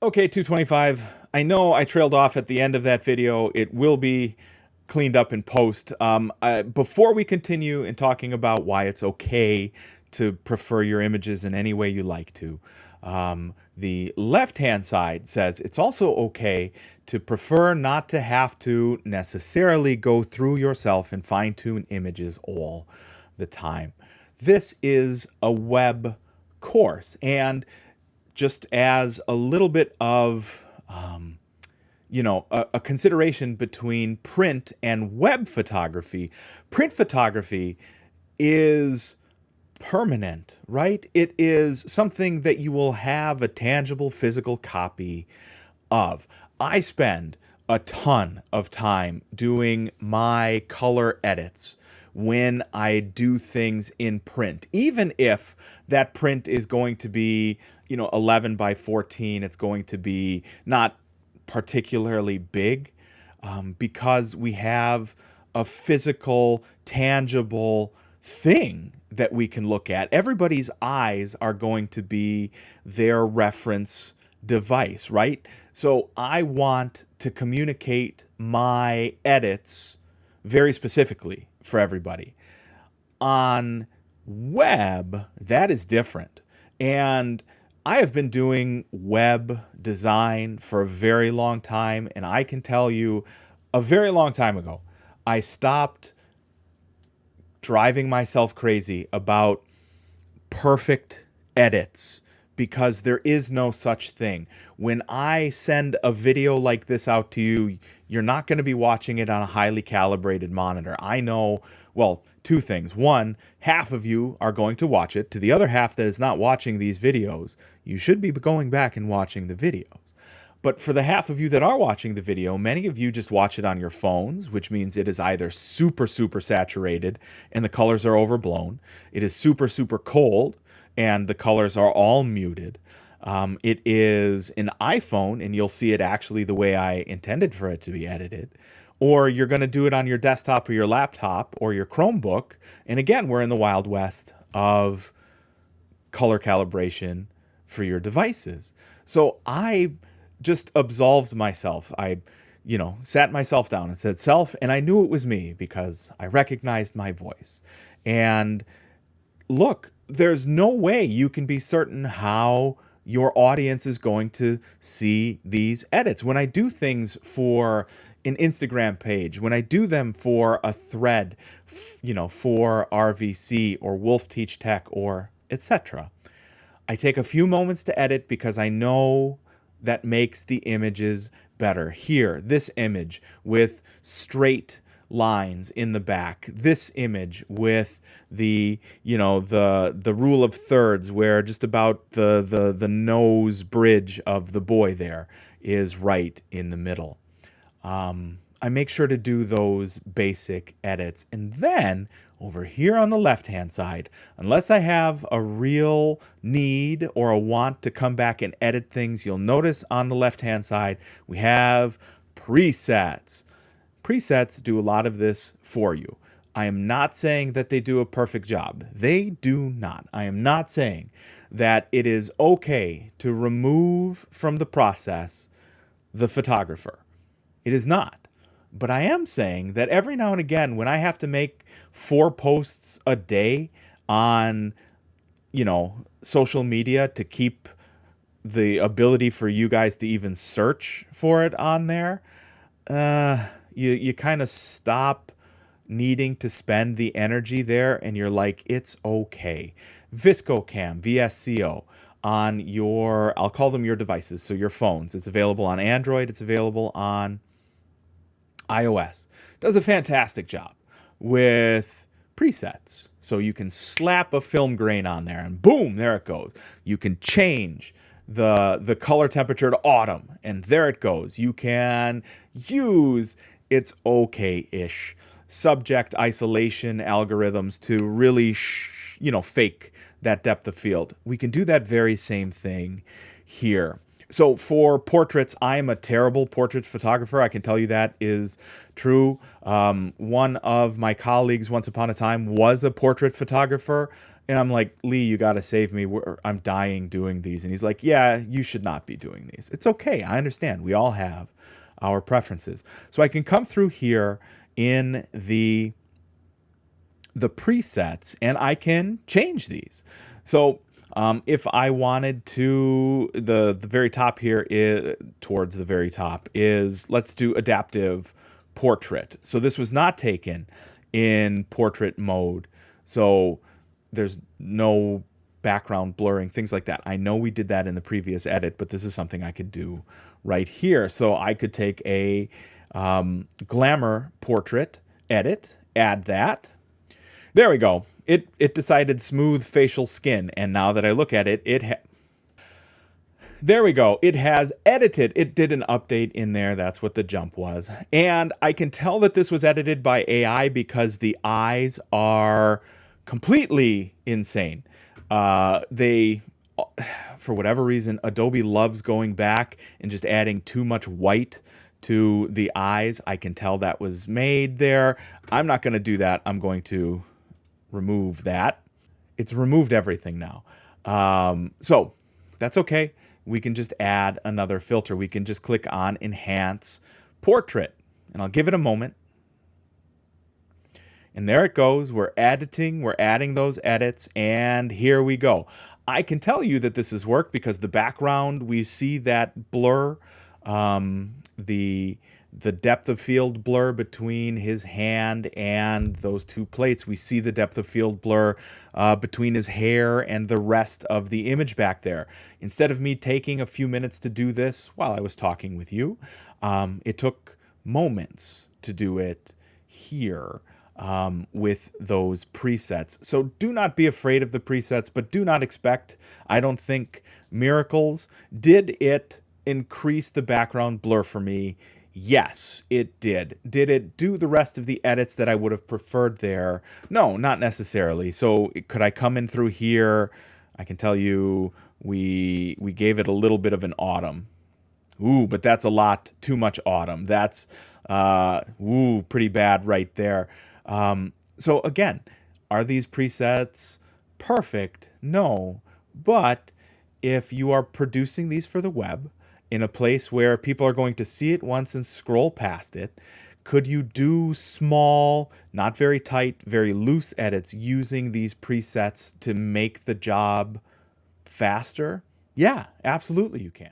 Okay, 225. I know I trailed off at the end of that video. It will be cleaned up in post. Before we continue in talking about why it's okay to prefer your images in any way you like to, the left-hand side says it's also okay to prefer not to have to necessarily go through yourself and fine-tune images all the time. This is a web course, and just as a little bit of a consideration between print and web photography. Print photography is permanent, right? It is something that you will have a tangible physical copy of. I spend a ton of time doing my color edits when I do things in print, even if that print is going to be, 11 by 14, it's going to be not particularly big, because we have a physical, tangible thing that we can look at. Everybody's eyes are going to be their reference device, right? So I want to communicate my edits very specifically for everybody. On web, that is different. And I have been doing web design for a very long time, and I can tell you a very long time ago, I stopped driving myself crazy about perfect edits because there is no such thing. When I send a video like this out to you, you're not going to be watching it on a highly calibrated monitor. I know, well, two things. One, half of you are going to watch it. To the other half that is not watching these videos, you should be going back and watching the videos. But for the half of you that are watching the video, many of you just watch it on your phones, which means it is either super, super saturated and the colors are overblown. It is super, super cold and the colors are all muted. It is an iPhone, and you'll see it actually the way I intended for it to be edited. Or you're going to do it on your desktop or your laptop or your Chromebook. And again, we're in the Wild West of color calibration for your devices. So I just absolved myself. I, sat myself down and said, self, and I knew it was me because I recognized my voice. And look, there's no way you can be certain how your audience is going to see these edits. When I do things for an Instagram page, when I do them for a thread, for RVC or Wolf Teach Tech or etc., I take a few moments to edit because I know that makes the images better. Here, this image with straight lines in the back, this image with the the rule of thirds where just about the nose bridge of the boy there is right in the middle. I make sure to do those basic edits, and then over here on the left hand side, unless I have a real need or a want to come back and edit things, you'll notice on the left hand side we have presets. Presets do a lot of this for you. I am not saying that they do a perfect job. They do not. I am not saying that it is okay to remove from the process the photographer. It is not. But I am saying that every now and again, when I have to make 4 posts a day on, social media to keep the ability for you guys to even search for it on there, you kind of stop needing to spend the energy there, and you're like, it's okay. ViscoCam, VSCO, on your, I'll call them your devices, so your phones. It's available on Android, it's available on iOS. Does a fantastic job with presets. So you can slap a film grain on there and boom, there it goes. You can change the color temperature to autumn and there it goes. You can use its okay-ish subject isolation algorithms to really fake that depth of field. We can do that very same thing here. So for portraits, I am a terrible portrait photographer. I can tell you that is true. One of my colleagues once upon a time was a portrait photographer, And I'm like, Lee, you got to save me. I'm dying doing these. And he's like, yeah, you should not be doing these. It's okay. I understand. We all have our preferences. So I can come through here in the presets and I can change these. So if I wanted to, the very top here is towards the very top is, let's do adaptive portrait. So this was not taken in portrait mode. So there's no background blurring, things like that. I know we did that in the previous edit, but this is something I could do right here. So I could take a glamour portrait edit, add that. There we go. It decided smooth facial skin, and now that I look at it, there we go. It has edited. It did an update in there. That's what the jump was. And I can tell that this was edited by AI because the eyes are completely insane. They, for whatever reason, Adobe loves going back and just adding too much white to the eyes. I can tell that was made there. I'm not going to do that. I'm going to remove that. It's removed everything now. So that's okay. We can just add another filter. We can just click on Enhance Portrait, and I'll give it a moment. And there it goes. We're editing, we're adding those edits, and here we go. I can tell you that this has worked because the background, we see that blur, the depth of field blur between his hand and those two plates. We see the depth of field blur between his hair and the rest of the image back there. Instead of me taking a few minutes to do this while I was talking with you, it took moments to do it here with those presets. So do not be afraid of the presets, but do not expect, I don't think, miracles. Did it increase the background blur for me? Yes, it did. Did it do the rest of the edits that I would have preferred there? No, not necessarily. So could I come in through here? I can tell you we gave it a little bit of an autumn. Ooh, but that's a lot too much autumn. That's pretty bad right there. So again, are these presets perfect? No, but if you are producing these for the web in a place where people are going to see it once and scroll past it, could you do small, not very tight, very loose edits using these presets to make the job faster? Yeah, absolutely you can.